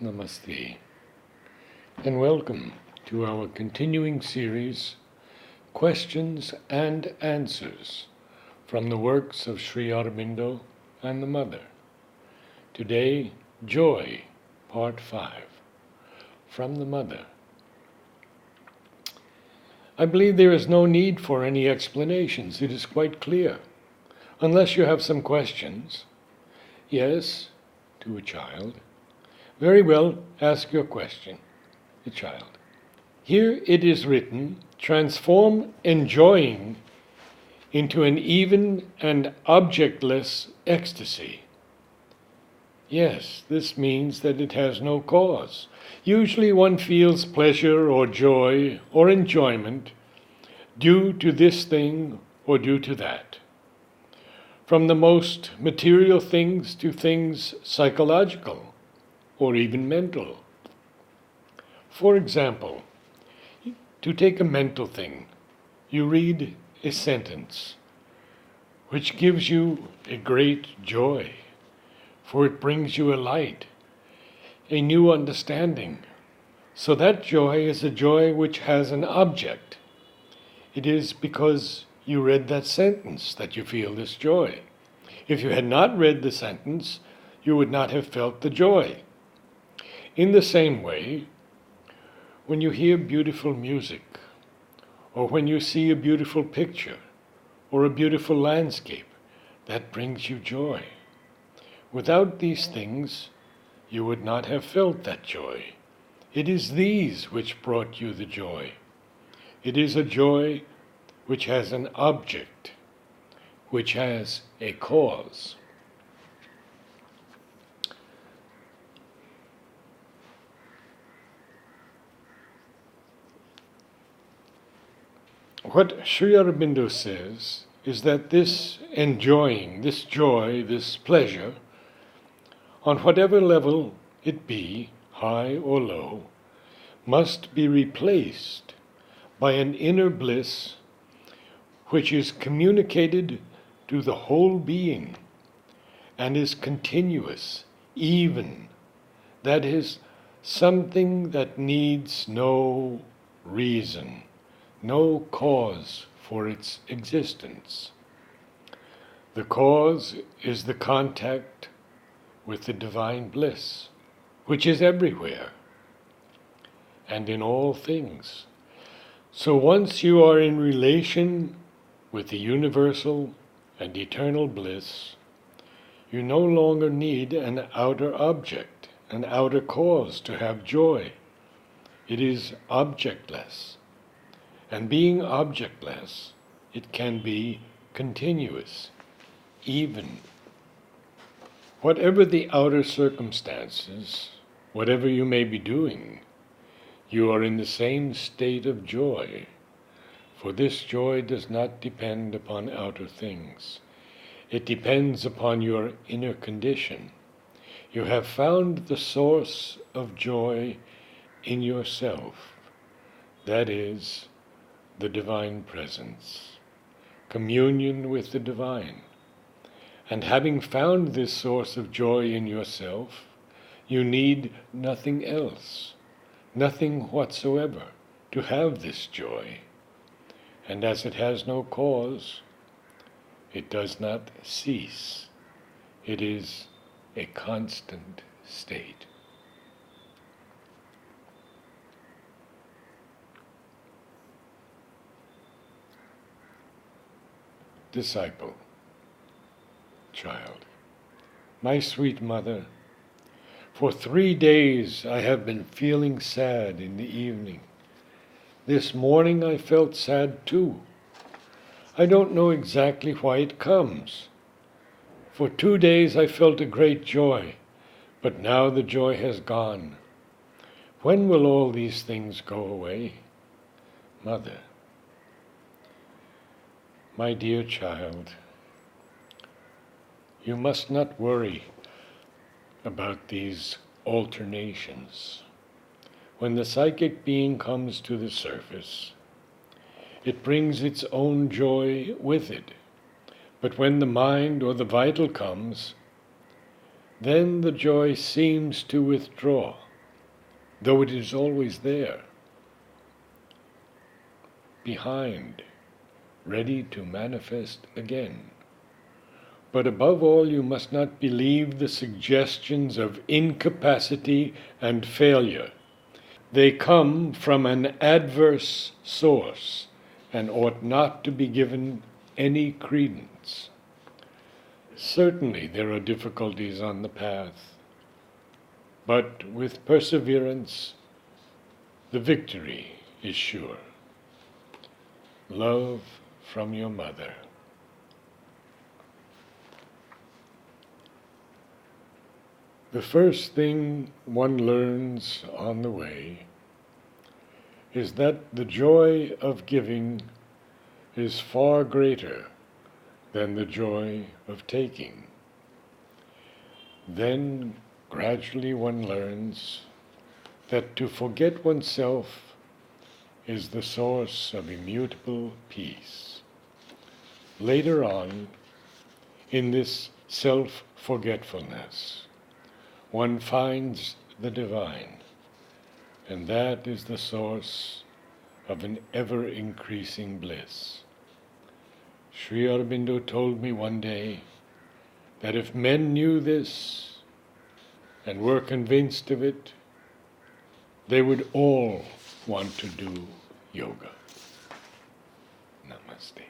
Namaste, and welcome to our continuing series, Questions and Answers from the works of Sri Aurobindo and the Mother. Today, Joy, Part 5, from the Mother. I believe there is no need for any explanations. It is quite clear. Unless you have some questions. Yes, to a child. Very well, ask your question, the child. Here it is written, transform enjoying into an even and objectless ecstasy. Yes, this means that it has no cause. Usually one feels pleasure or joy or enjoyment due to this thing or due to that. From the most material things to things psychological or even mental. For example, to take a mental thing, you read a sentence which gives you a great joy, for it brings you a light, a new understanding. So that joy is a joy which has an object. It is because you read that sentence that you feel this joy. If you had not read the sentence, you would not have felt the joy. In the same way, when you hear beautiful music, or when you see a beautiful picture, or a beautiful landscape, that brings you joy. Without these things, you would not have felt that joy. It is these which brought you the joy. It is a joy which has an object, which has a cause. What Sri Aurobindo says is that this enjoying, this joy, this pleasure, on whatever level it be, high or low, must be replaced by an inner bliss which is communicated to the whole being and is continuous, even, that is, something that needs no reason, no cause for its existence. The cause is the contact with the divine bliss, which is everywhere and in all things. So once you are in relation with the universal and eternal bliss, you no longer need an outer object, an outer cause to have joy. It is objectless. And being objectless, it can be continuous, even. Whatever the outer circumstances, whatever you may be doing, you are in the same state of joy, for this joy does not depend upon outer things. It depends upon your inner condition. You have found the source of joy in yourself, that is, the divine presence, communion with the divine. And having found this source of joy in yourself, you need nothing else, nothing whatsoever, to have this joy. And as it has no cause, it does not cease. It is a constant state. Disciple, child, my sweet mother, for 3 days I have been feeling sad in the evening. This morning I felt sad too. I don't know exactly why it comes. For 2 days I felt a great joy, but now the joy has gone. When will all these things go away? Mother, my dear child, you must not worry about these alternations. When the psychic being comes to the surface, it brings its own joy with it. But when the mind or the vital comes, then the joy seems to withdraw. though it is always there, behind, ready to manifest again. But above all, you must not believe the suggestions of incapacity and failure. They come from an adverse source and ought not to be given any credence. Certainly there are difficulties on the path, but with perseverance, the victory is sure. Love from your mother. The first thing one learns on the way is that the joy of giving is far greater than the joy of taking. Then gradually one learns that to forget oneself is the source of immutable peace. Later on, in this self-forgetfulness, one finds the divine, and that is the source of an ever-increasing bliss. Sri Aurobindo told me one day that if men knew this and were convinced of it, they would all want to do yoga. Namaste.